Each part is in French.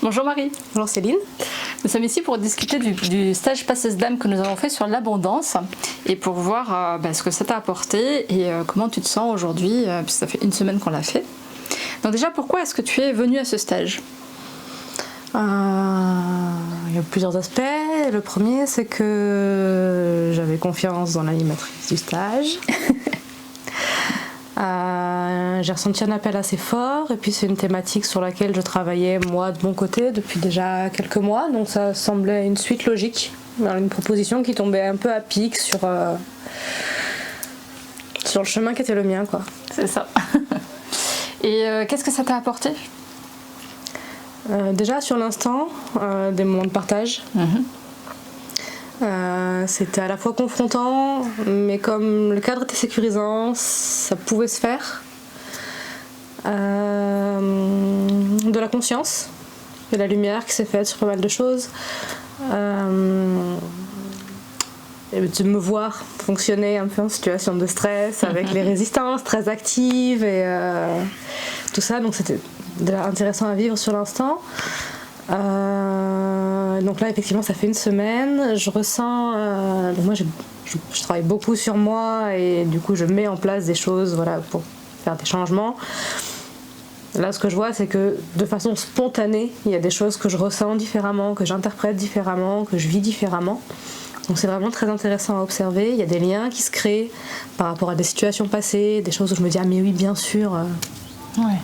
Bonjour Marie. Bonjour Céline. Nous sommes ici pour discuter du stage Passeuse d'âme que nous avons fait sur l'abondance et pour voir ce que ça t'a apporté et comment tu te sens aujourd'hui, puisque ça fait une semaine qu'on l'a fait. Donc déjà, pourquoi est-ce que tu es venue à ce stage ? Il y a plusieurs aspects. Le premier, c'est que j'avais confiance dans l'animatrice du stage. J'ai ressenti un appel assez fort et puis c'est une thématique sur laquelle je travaillais moi de mon côté depuis déjà quelques mois, donc ça semblait une suite logique, une proposition qui tombait un peu à pic sur le chemin qui était le mien, quoi. C'est ça. Et qu'est-ce que ça t'a apporté ? Déjà sur l'instant, des moments de partage. C'était à la fois confrontant, mais comme le cadre était sécurisant, ça pouvait se faire. De la conscience, de la lumière qui s'est faite sur pas mal de choses. Et de me voir fonctionner un peu en situation de stress, avec les résistances très actives et tout ça. Donc c'était déjà intéressant à vivre sur l'instant. Donc là effectivement ça fait une semaine, je ressens donc moi je travaille beaucoup sur moi et du coup je mets en place des choses, voilà, pour faire des changements. Là ce que je vois c'est que de façon spontanée il y a des choses que je ressens différemment, que j'interprète différemment, que je vis différemment. Donc c'est vraiment très intéressant à observer. Il y a des liens qui se créent par rapport à des situations passées, des choses où je me dis ah mais oui bien sûr. Ouais.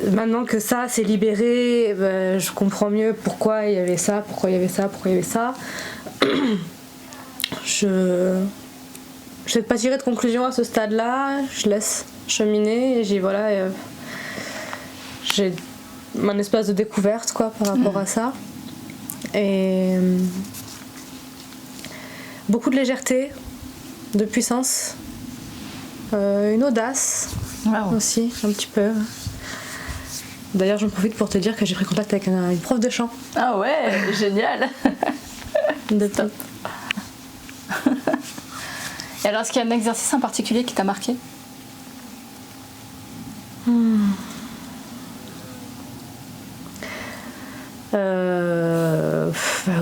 Maintenant que ça c'est libéré, je comprends mieux pourquoi il y avait ça, pourquoi il y avait ça. Je ne vais pas tirer de conclusion à ce stade-là, je laisse cheminer et j'ai mon espace de découverte, quoi, par rapport à ça. Et beaucoup de légèreté, de puissance, une audace aussi, un petit peu. D'ailleurs, j'en profite pour te dire que j'ai pris contact avec une prof de chant. Ah ouais, génial. De top. Et alors, est-ce qu'il y a un exercice en particulier qui t'a marqué ?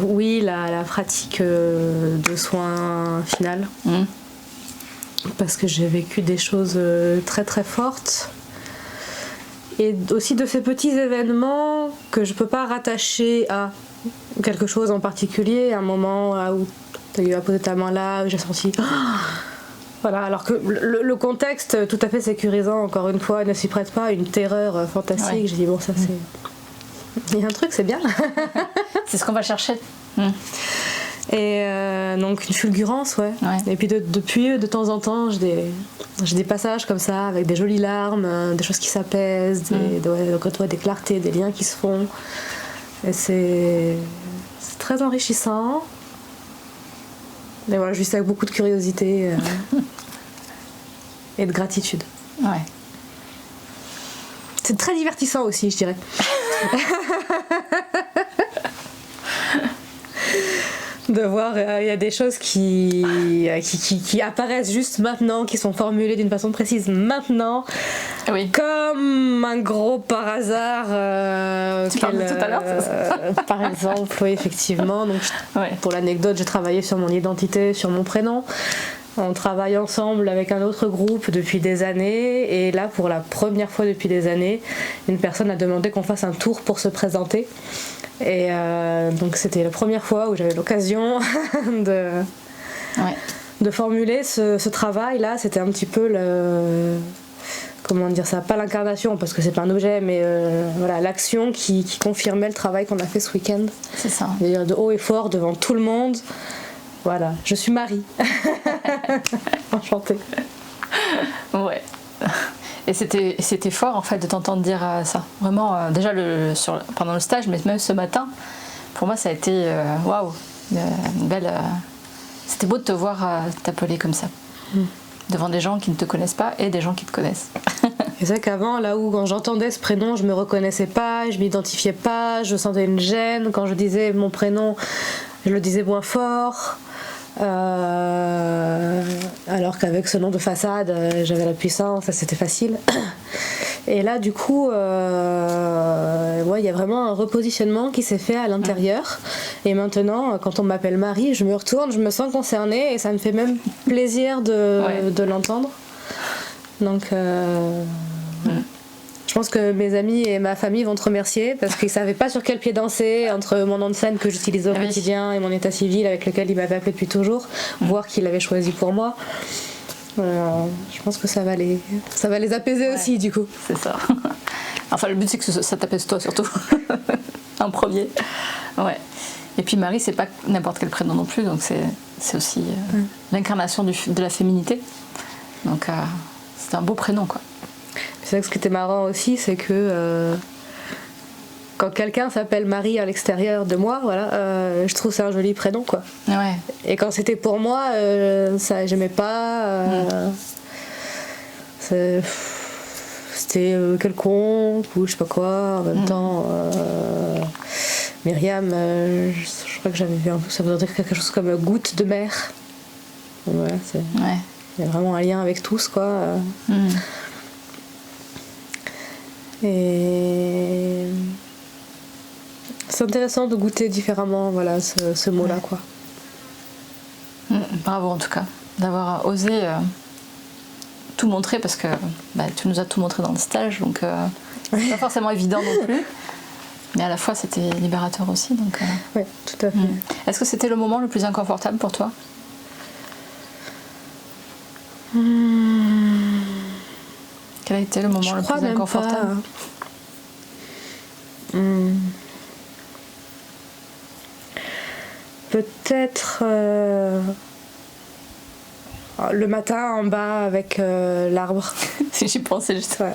Oui, la pratique de soins final. Parce que j'ai vécu des choses très très fortes. Et aussi de ces petits événements que je peux pas rattacher à quelque chose en particulier, un moment où tu as eu à poser ta main là, où j'ai senti... Voilà, alors que le contexte tout à fait sécurisant, encore une fois, ne s'y prête pas à une terreur fantastique. Ouais. J'ai dit bon, ça c'est... Il y a un truc, c'est bien. C'est ce qu'on va chercher. Et donc une fulgurance, ouais. Et puis depuis, de temps en temps, j'ai des passages comme ça, avec des jolies larmes, des choses qui s'apaisent, des clartés, des liens qui se font. Et c'est très enrichissant. Mais voilà, je vis ça avec beaucoup de curiosité et de gratitude. Ouais. C'est très divertissant aussi, je dirais. De voir, il y a des choses qui apparaissent juste maintenant, qui sont formulées d'une façon précise maintenant, oui. Comme un gros par hasard. Tu parlais tout à l'heure, c'est ça. Par exemple, oui, effectivement. Donc, pour l'anecdote, j'ai travaillé sur mon identité, sur mon prénom. On travaille ensemble avec un autre groupe depuis des années et là pour la première fois depuis des années une personne a demandé qu'on fasse un tour pour se présenter et donc c'était la première fois où j'avais l'occasion de formuler ce travail là. C'était un petit peu comment dire ça, pas l'incarnation parce que c'est pas un objet mais voilà, l'action qui confirmait le travail qu'on a fait ce week-end. C'est ça. C'est-à-dire de haut et fort devant tout le monde. Voilà, je suis Marie. Enchantée. Ouais. Et c'était fort en fait de t'entendre dire ça. Vraiment, déjà pendant le stage, mais même ce matin, pour moi ça a été waouh, une belle. C'était beau de te voir t'appeler comme ça, devant des gens qui ne te connaissent pas et des gens qui te connaissent. C'est vrai qu'avant, là où quand j'entendais ce prénom, je me reconnaissais pas, je m'identifiais pas, je sentais une gêne quand je disais mon prénom, je le disais moins fort. Alors qu'avec ce nom de façade, j'avais la puissance, c'était facile. Et là, du coup, il y a vraiment un repositionnement qui s'est fait à l'intérieur. Et maintenant, quand on m'appelle Marie, je me retourne, je me sens concernée et ça me fait même plaisir de l'entendre. Donc, je pense que mes amis et ma famille vont te remercier parce qu'ils ne savaient pas sur quel pied danser entre mon nom de scène que j'utilisais au quotidien et mon état civil avec lequel ils m'avaient appelé depuis toujours, voire qu'ils l'avaient choisi pour moi. Je pense que ça va les apaiser aussi, du coup. C'est ça. Enfin, le but, c'est que ça t'apaise toi, surtout. En premier. Ouais. Et puis Marie, c'est pas n'importe quel prénom non plus, donc c'est aussi l'incarnation de la féminité. Donc, c'est un beau prénom, quoi. C'est vrai que ce qui était marrant aussi, c'est que quand quelqu'un s'appelle Marie à l'extérieur de moi, voilà, je trouve que c'est un joli prénom, quoi. Ouais. Et quand c'était pour moi, ça, j'aimais pas. C'était quelconque ou je sais pas quoi. En même temps, Myriam, je crois que j'avais vu un peu, ça voudrait dire quelque chose comme goutte de mer. Voilà, il y a vraiment un lien avec tous, quoi. Et c'est intéressant de goûter différemment, voilà, ce mot-là, quoi. Bravo en tout cas d'avoir osé tout montrer, parce que tu nous as tout montré dans le stage, donc c'est pas forcément évident non plus, mais à la fois c'était libérateur aussi, donc oui, tout à fait. Est-ce que c'était le moment le plus inconfortable pour toi? Quel a été le moment le plus inconfortable? Peut-être le matin en bas avec l'arbre. J'y pensais justement.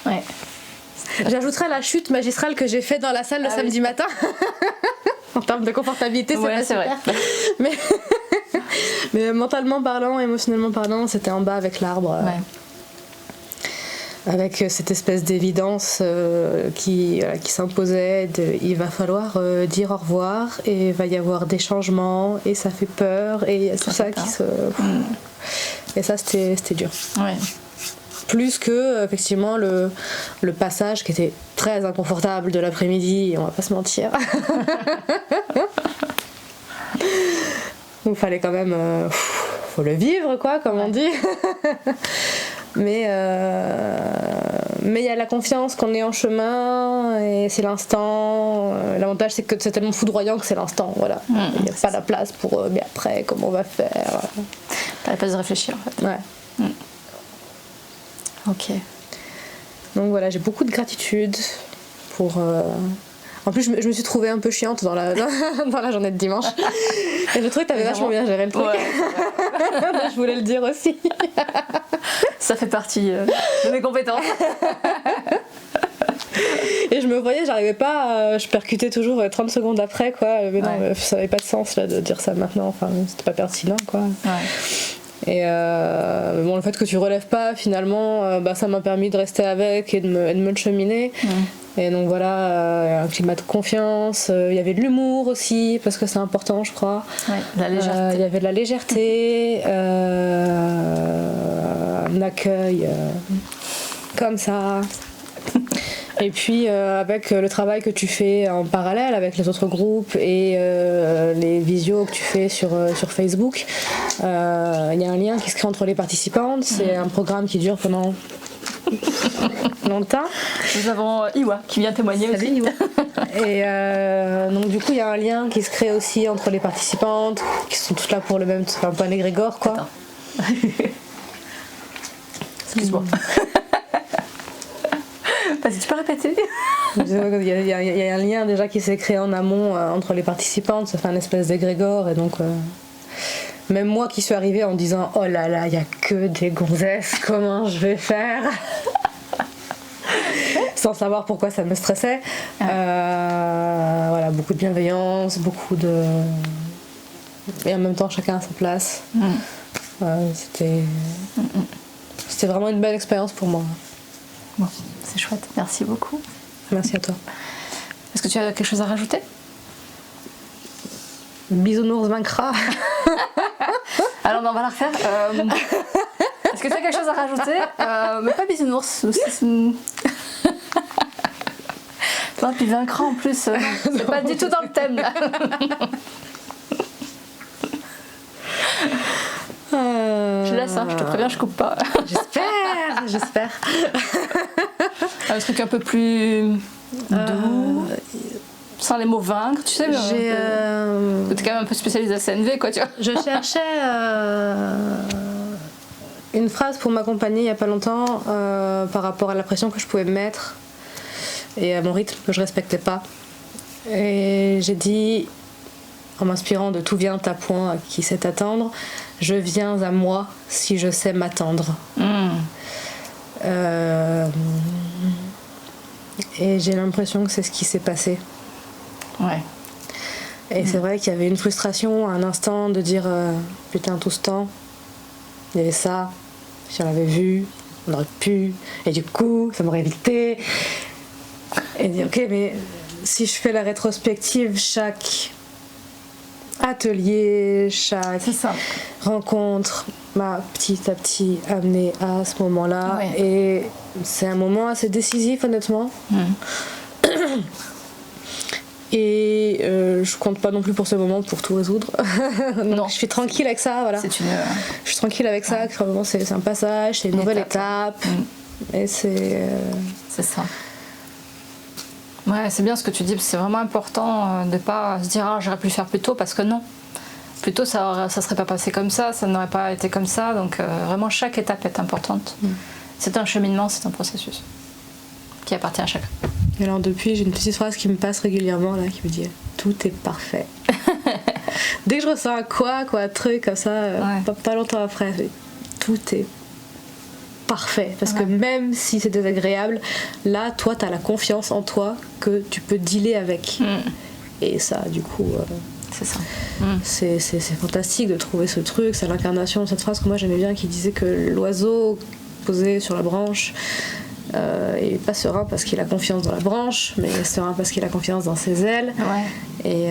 Ouais. J'ajouterais la chute magistrale que j'ai faite dans la salle le samedi matin. En termes de confortabilité, c'est pas super. Vrai. Mais mentalement parlant, émotionnellement parlant, c'était en bas avec l'arbre. Avec cette espèce d'évidence qui s'imposait il va falloir dire au revoir et il va y avoir des changements et ça fait peur et tout ça qui se... Et ça, c'était dur. Ouais. Plus que, effectivement, le passage qui était très inconfortable de l'après-midi, on va pas se mentir. Il fallait quand même... faut le vivre, quoi, comme on dit. Mais il y a la confiance qu'on est en chemin et c'est l'instant. L'avantage, c'est que c'est tellement foudroyant que c'est l'instant, voilà. Il n'y a pas la place pour mais après, comment on va faire. T'as la place de réfléchir, en fait. Ouais. Ok. Donc voilà, j'ai beaucoup de gratitude pour... En plus, je me suis trouvée un peu chiante dans la journée de dimanche. Et je trouvais que t'avais vachement bien géré le truc. Ouais. Je voulais le dire aussi. Ça fait partie de mes compétences. Et je me voyais, j'arrivais pas, je percutais toujours 30 secondes après, quoi. Mais non, ça n'avait pas de sens là, de dire ça maintenant, enfin, c'était pas pertinent, quoi. Ouais. Et bon, le fait que tu relèves pas, finalement, ça m'a permis de rester avec et de me le cheminer. Et donc voilà, un climat de confiance. Il y avait de l'humour aussi, parce que c'est important, je crois. Ouais, la légèreté. Il y avait de la légèreté, un accueil comme ça. Et puis avec le travail que tu fais en parallèle avec les autres groupes et les visios que tu fais sur Facebook, il y a un lien qui se crée entre les participantes. C'est un programme qui dure pendant longtemps. Nous avons Iwa qui vient témoigner. Salut, aussi. Iwa. Et donc du coup il y a un lien qui se crée aussi entre les participantes qui sont toutes là pour le même point égrégore, quoi. Excuse-moi. Vas-y, tu peux répéter? Il y a un lien déjà qui s'est créé en amont entre les participantes, ça fait un espèce d'égrégore et donc même moi qui suis arrivée en disant oh là là, il n'y a que des gonzesses, comment je vais faire? Sans savoir pourquoi ça me stressait. Voilà, beaucoup de bienveillance, beaucoup de... Et en même temps chacun à sa place. C'était vraiment une belle expérience pour moi. Bon, c'est chouette, merci beaucoup. Merci à toi. Est-ce que tu as quelque chose à rajouter? Bisounours vaincra. Alors on va la refaire. Est-ce tu as quelque chose à rajouter mais pas bisounours. Non, puis vaincre en plus, c'est pas du tout dans le thème là. Je laisse, je te préviens, je coupe pas. J'espère. Un truc un peu plus doux, sans les mots vaincre, tu sais. T'es quand même un peu spécialisée à CNV, quoi, tu vois. Je cherchais une phrase pour m'accompagner il y a pas longtemps par rapport à la pression que je pouvais me mettre et à mon rythme que je respectais pas. Et j'ai dit, en m'inspirant de tout vient à point à qui sait attendre, je viens à moi si je sais m'attendre. Et j'ai l'impression que c'est ce qui s'est passé. Ouais. Et c'est vrai qu'il y avait une frustration à un instant de dire putain, tout ce temps, il y avait ça, si on l'avait vu, on aurait pu, et du coup, ça m'aurait évité. Et dire ok, mais si je fais la rétrospective, chaque atelier, chaque rencontre m'a petit à petit amené à ce moment-là. Ouais. Et c'est un moment assez décisif, honnêtement. Et je compte pas non plus pour ce moment pour tout résoudre. Non, je suis tranquille avec ça, voilà. Je suis tranquille avec ça, vraiment c'est un passage, c'est une nouvelle étape. Et c'est ça. Ouais, c'est bien ce que tu dis, c'est vraiment important de pas se dire j'aurais pu le faire plus tôt, parce que non. Plus tôt ça serait pas passé comme ça n'aurait pas été comme ça, donc vraiment chaque étape est importante. C'est un cheminement, c'est un processus qui appartient à chacun. Et alors depuis, j'ai une petite phrase qui me passe régulièrement là, qui me dit tout est parfait. Dès que je ressens un truc comme ça, pas longtemps après, tout est parfait, parce que même si c'est désagréable, là toi t'as la confiance en toi que tu peux dealer avec. Et ça du coup c'est ça. C'est fantastique de trouver ce truc, c'est l'incarnation de cette phrase que moi j'aimais bien, qui disait que l'oiseau posé sur la branche est pas serein parce qu'il a confiance dans la branche, mais serein parce qu'il a confiance dans ses ailes. Et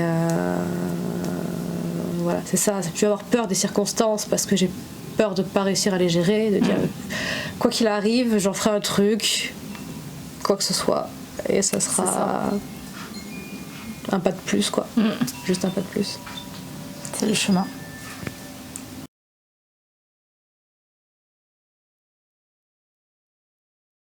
voilà, c'est ça, c'est plus avoir peur des circonstances parce que j'ai peur de pas réussir à les gérer, de dire quoi qu'il arrive, j'en ferai un truc, quoi que ce soit, et ça sera un pas de plus, quoi. Juste un pas de plus. C'est le chemin.